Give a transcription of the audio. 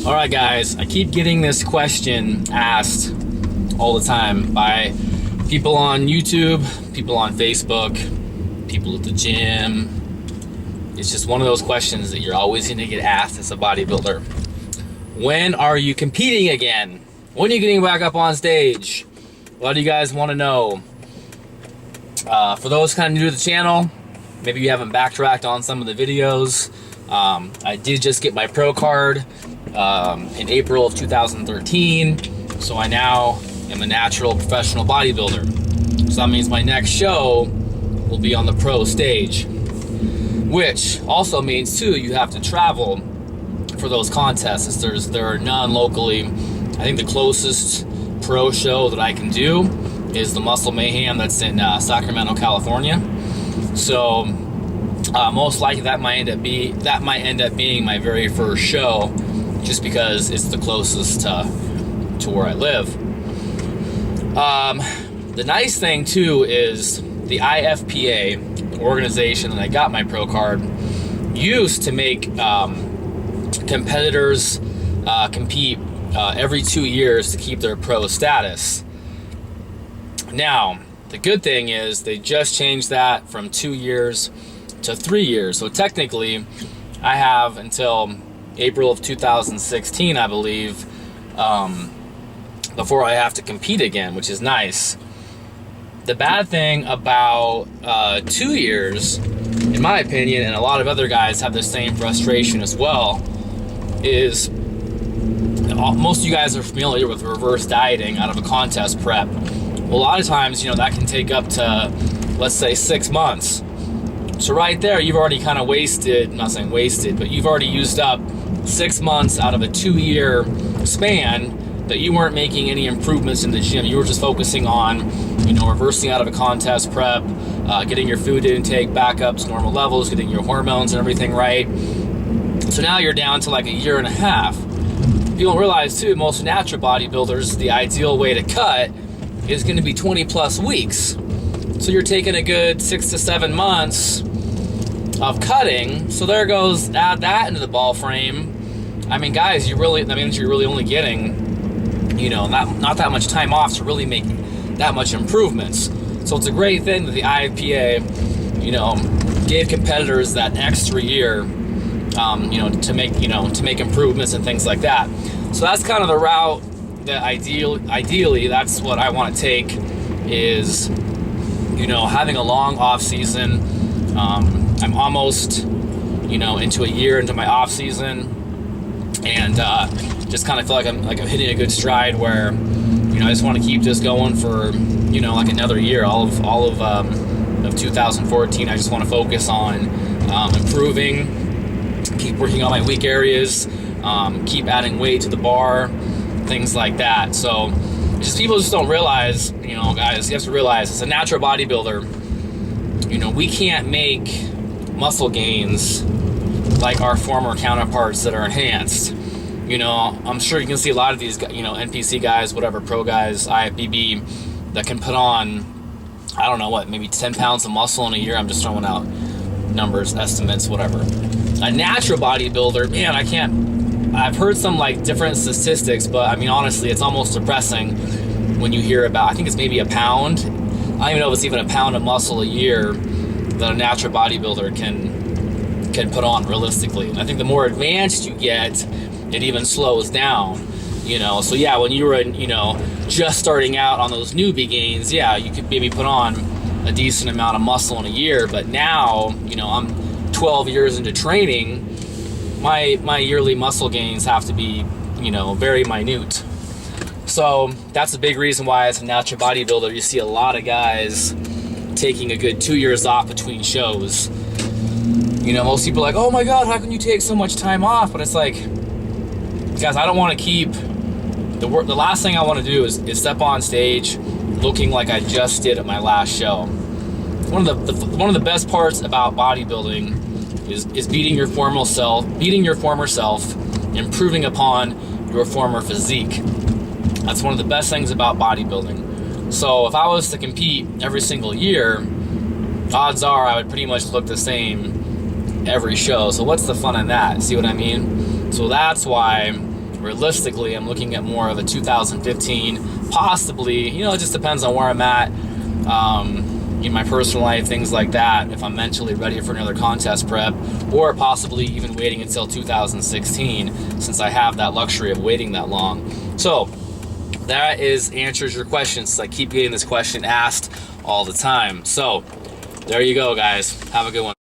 All right, guys, I keep getting this question asked all the time by people on YouTube, people on Facebook, people at the gym. It's just one of those questions that you're always going to get asked as a bodybuilder. When are you competing again? When are you getting back up on stage? A lot of you guys want to know. For those kind of new to the channel, maybe you haven't backtracked on some of the videos. I did just get my pro card in April of 2013, so I now am a natural professional bodybuilder. So that means my next show will be on the pro stage, which also means too you have to travel for those contests. There are none locally. I think the closest pro show that I can do is the Muscle Mayhem that's in Sacramento, California. So most likely that might end up being my very first show, just because it's the closest to where I live. The nice thing too is the IFPA organization that I got my pro card used to make competitors compete every 2 years to keep their pro status. Now, the good thing is they just changed that from 2 years to 3 years. So technically, I have until April of 2016, I believe, before I have to compete again, which is nice. The bad thing about 2 years, in my opinion, and a lot of other guys have the same frustration as well, is most of you guys are familiar with reverse dieting out of a contest prep. Well, a lot of times, that can take up to, let's say, 6 months. So right there, you've already kind of wasted, I'm not saying wasted, but you've already used up 6 months out of a 2-year span that you weren't making any improvements in the gym. You were just focusing on, reversing out of a contest prep, getting your food intake back up to normal levels, getting your hormones and everything right. So now you're down to like a year and a half. You don't realize too, most natural bodybuilders, the ideal way to cut is going to be 20 plus weeks. So you're taking a good 6 to 7 months of cutting. So there goes, add that into the ball frame. I mean, guys, that means you're really only getting, not that much time off to really make that much improvements. So it's a great thing that the IFPA, gave competitors that extra year, to make improvements and things like that. So that's kind of the route that ideally that's what I want to take, is, having a long off season. I'm almost, into a year into my off season, and just kind of feel like I'm hitting a good stride where, I just want to keep this going for, like another year. All of 2014, I just want to focus on improving, keep working on my weak areas, keep adding weight to the bar, things like that. So people just don't realize, guys, you have to realize, as a natural bodybuilder, we can't make muscle gains like our former counterparts that are enhanced. I'm sure you can see a lot of these, NPC guys, whatever, pro guys, IFBB, that can put on, I don't know what, maybe 10 pounds of muscle in a year. I'm just throwing out numbers, estimates, whatever. A natural bodybuilder, man, I've heard some different statistics, but I mean, honestly, it's almost depressing when you hear about, I think it's maybe a pound. I don't even know if it's even a pound of muscle a year that a natural bodybuilder can put on realistically. And I think the more advanced you get, it even slows down, So yeah, when you were, just starting out on those newbie gains, yeah, you could maybe put on a decent amount of muscle in a year. But now, I'm 12 years into training, my yearly muscle gains have to be, very minute. So that's a big reason why, as a natural bodybuilder, you see a lot of guys taking a good 2 years off between shows. Most people are like, oh my God, how can you take so much time off? But it's like, guys, I don't want to keep, the last thing I want to do is step on stage looking like I just did at my last show. One of the best parts about bodybuilding is beating your former self, improving upon your former physique. That's one of the best things about bodybuilding. So if I was to compete every single year, odds are I would pretty much look the same every show. So what's the fun in that? See what I mean? So that's why realistically, I'm looking at more of a 2015, possibly, you know, it just depends on where I'm at in my personal life, things like that, if I'm mentally ready for another contest prep, or possibly even waiting until 2016, since I have that luxury of waiting that long. So that answers your question, since I keep getting this question asked all the time. So there you go, guys. Have a good one.